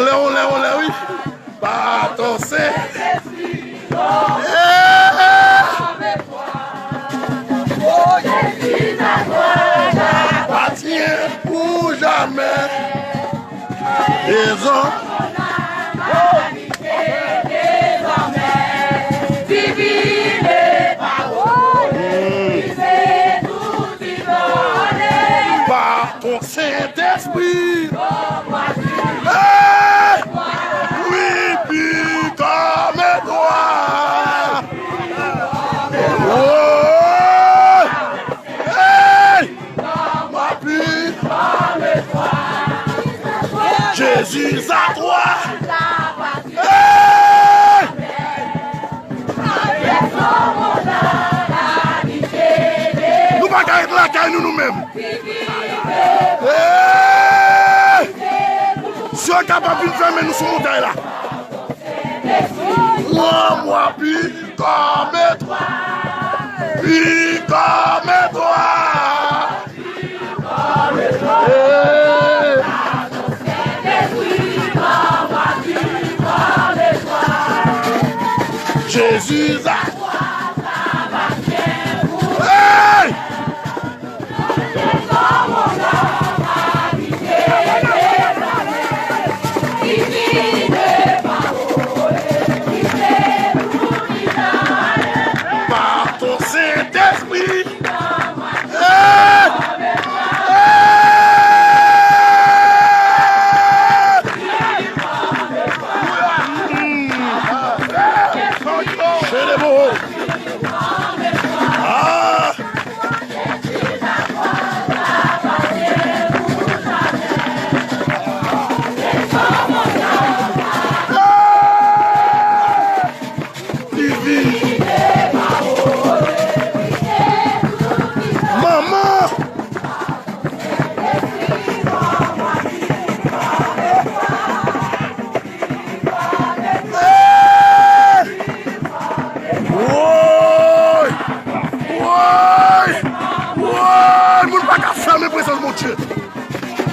Olé, oui. Par ton Saint-Esprit. Oh, Jésus, à toi j'appartiens pour jamais. Raison. Par ton Saint-Esprit. Hey! Oui, puis comme toi. Oh! Hey! Ma vie comme toi. Jésus à toi. Hey! Nous ne pouvons pas être lakay nous-mêmes. Si on est capable de faire, nous sommes montés là. Moi, puis comme toi. Puis comme toi. Jésus a toi. Hey! Par ton Saint-Esprit. Hey!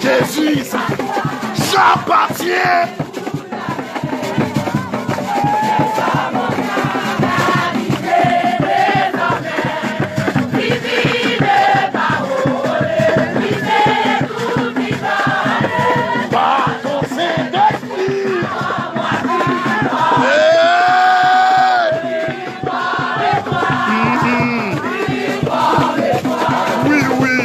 Jésus, j'appartiens. Par ton Saint-Esprit. Oui, oui.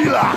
Là.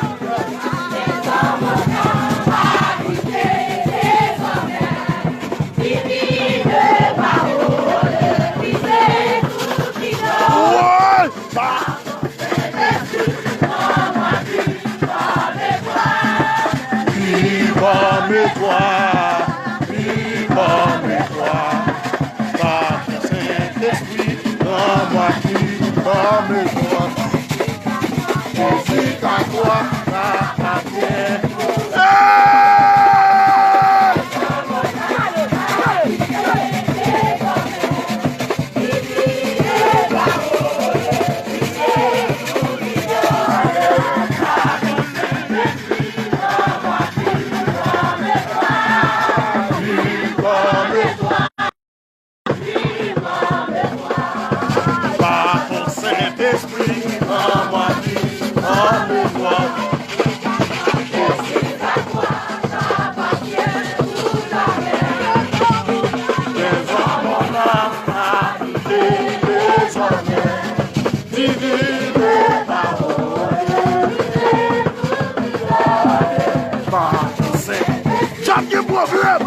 Quel problème?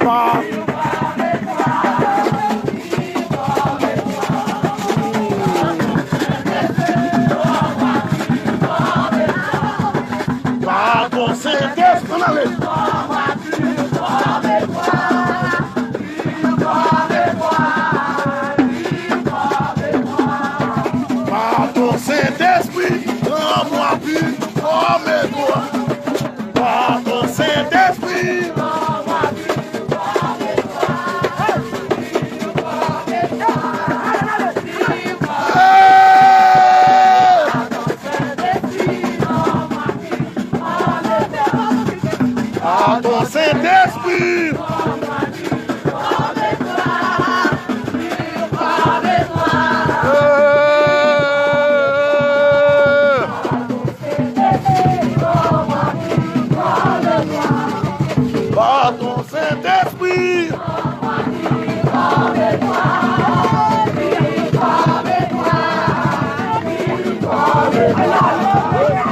Par ton Saint-Esprit, on allait. Par ton Saint-Esprit, rends-moi plus comme toi. Par ton Saint-Esprit, rends-moi plus comme toi. Par ton Saint-Esprit, par ton Saint-Esprit,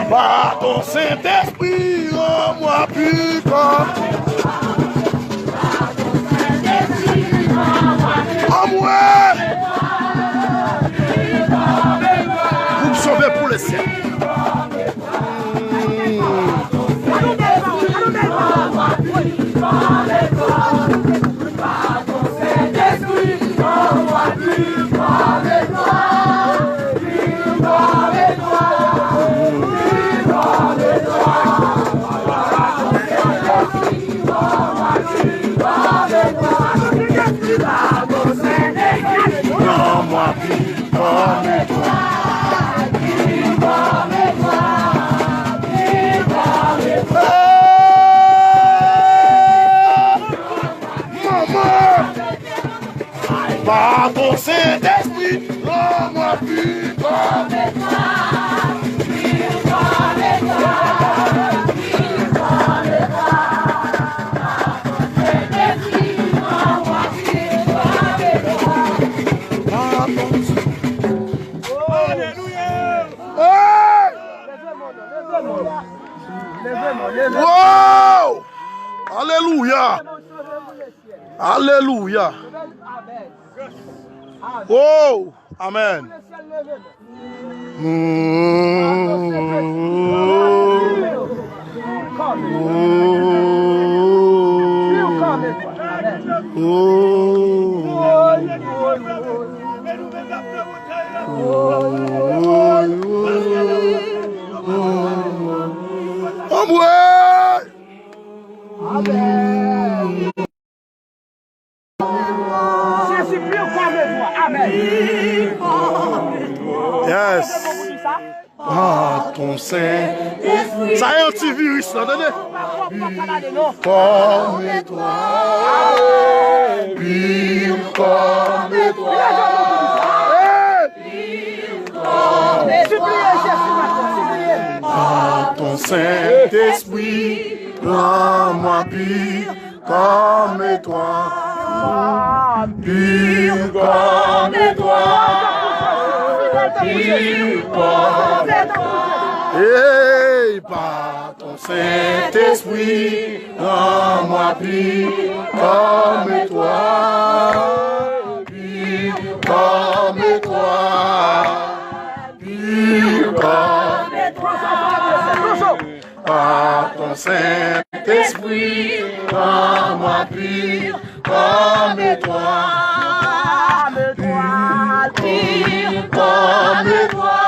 par ton Saint-Esprit, rends-moi plus comme en moi. Vous me sauvez pour le ciel. Rends-moi plus comme toi. Maman, par ton Saint-Esprit, rends-moi plus comme toi. Wow! Alléluia! Alléluia! Oh! Amen! Yes. Ah, ton Saint-Esprit. Ça est un petit virus là, donnez. Comme toi. Pire comme toi. Ah, ton Saint-Esprit, rends-moi pire comme toi. Pire comme toi. Pire comme toi. Et par ton Saint-Esprit, rends-moi pire comme toi. Pire comme toi. Pire comme toi. Par ton Saint-Esprit, rends-moi pire comme toi. Pire comme toi.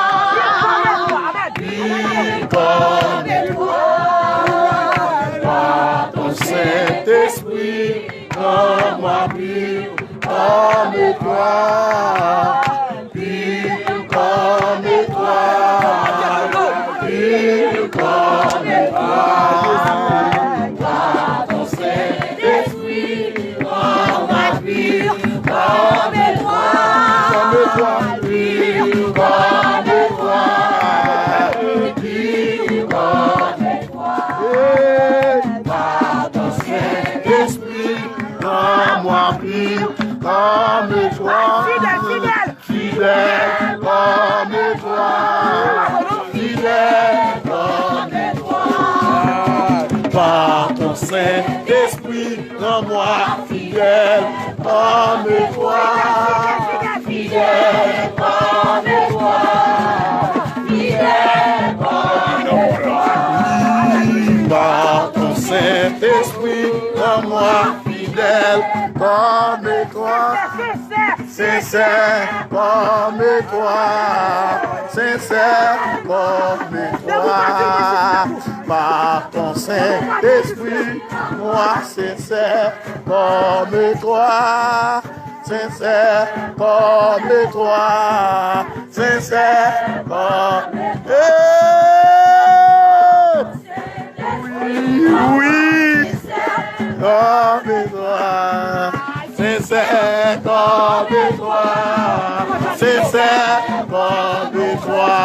Pire comme toi. Par ton Saint-Esprit, rends-moi pire comme toi. Pire comme toi. Pire comme toi. Par ton Saint-Esprit, rends-moi pire comme toi. Comme toi. Pire comme toi. Pire comme toi. Par ton Saint-Esprit, rends-moi pire comme toi. Fidèle comme toi. Fidèle comme toi. Par ton Saint-Esprit, Saint-Esprit, rends-moi fidèle comme toi. Fidèle comme toi. Fidèle comme toi. Par ton Saint-Esprit, rends-moi fidèle comme toi. Sincère comme toi, sincère comme toi, par ton Saint-Esprit, moi sincère comme toi, sincère comme toi, sincère comme oui, comme toi. Sincère comme toi, sincère comme toi,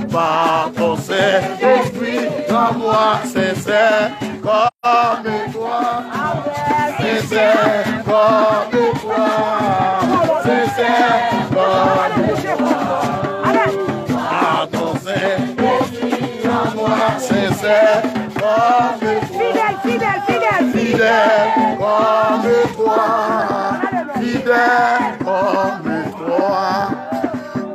par ton Saint-Esprit, rends-moi sincère comme toi, sincère comme toi, sincère comme toi, par ton Saint-Esprit, rends-moi sincère comme toi, fidèle comme toi, fidèle comme toi,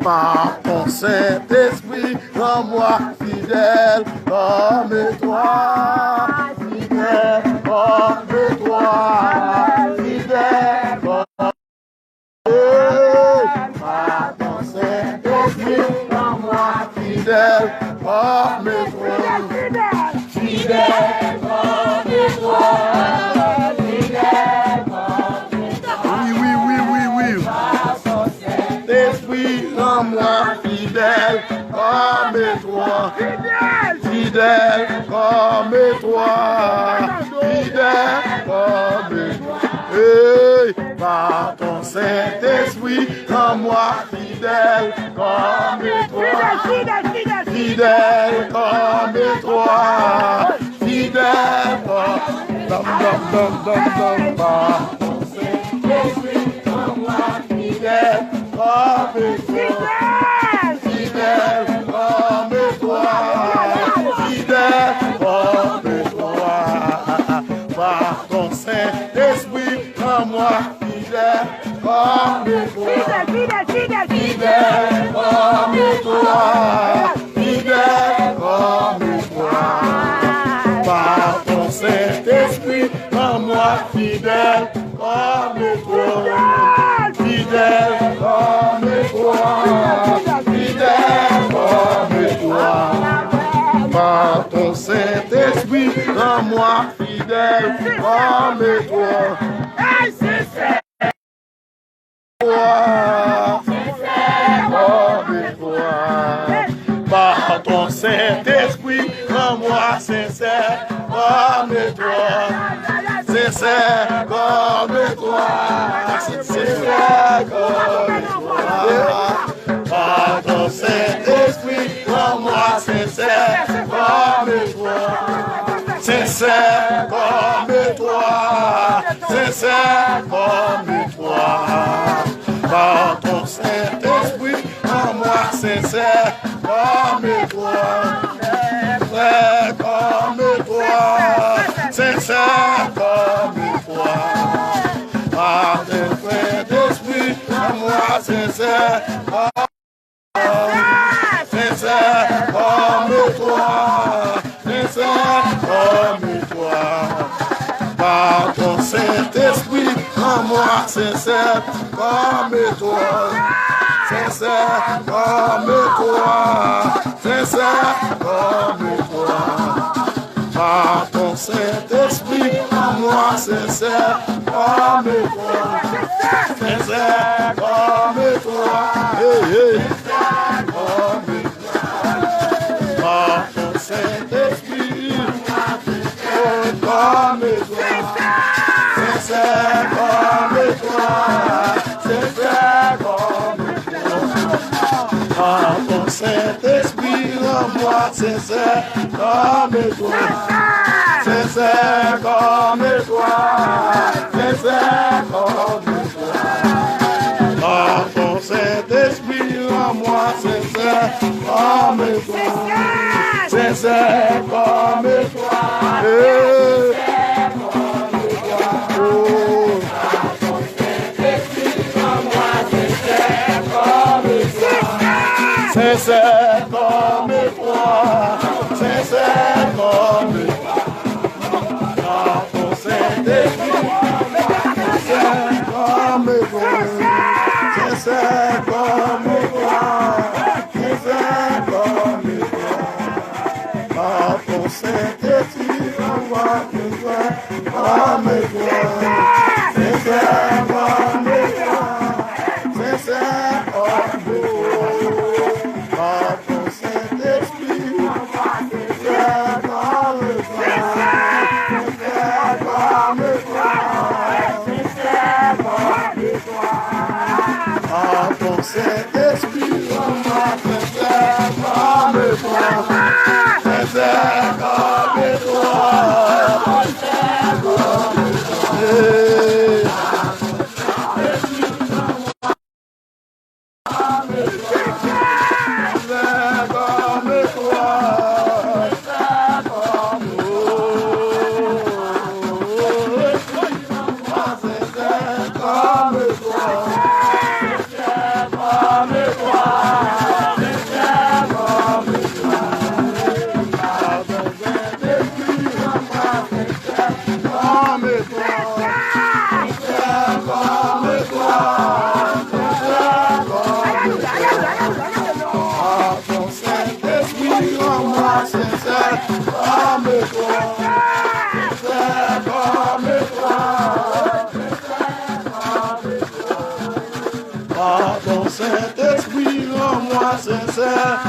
par ton Saint-Esprit, rends-moi fidèle comme toi, fidèle comme toi, fidèle comme par ton Saint-Esprit, rends-moi fidèle comme toi, fidèle comme toi. Rends-moi fidèle comme toi, fidèle comme toi, fidèle comme toi. Hey, par ton Saint-Esprit, rends-moi fidèle comme toi, fidèle comme toi, fidèle comme par ton Saint-Esprit, rends-moi fidèle comme toi, fidèle comme toi, fidèle comme toi, par ton Saint-Esprit, rends-moi fidèle comme toi, fidèle comme toi, fidèle comme toi, par ton Saint-Esprit, rends-moi fidèle comme toi. Fidèle comme toi, fidèle comme toi, par ton Saint-Esprit, rends-moi fidèle comme toi, sincère comme toi, par ton Saint-Esprit, rends-moi sincère comme toi. Sincère comme toi, sincère comme toi, par ton Saint-Esprit, rends-moi sincère comme toi, sincère comme toi, sincère comme toi, par ton Saint-Esprit, rends-moi sincère comme toi, sincère comme toi, sincère comme toi, par ton Saint-Esprit, rends-moi sincère comme toi, sincère comme toi, par ton Saint-Esprit, rends-moi sincère comme toi, sincère comme toi, sincère comme toi, par ton Saint-Esprit, rends-moi sincère comme toi, sincère comme toi, sincère comme toi, par ton Saint-Esprit, comme toi, sincère comme toi, sincère comme toi, par ton Saint-Esprit, rends-moi sincère comme toi, sincère comme toi, sincère comme toi, par ton Saint-Esprit, rends-moi sincère comme toi, sincère comme toi, comme toi, sincère comme toi, sincère comme toi, par ton Saint-Esprit, sincère comme toi, sincère comme toi, sincère comme toi, par ton Saint-Esprit, sincère comme toi, sincère comme toi. Par ton Saint-Esprit, rends-moi sincère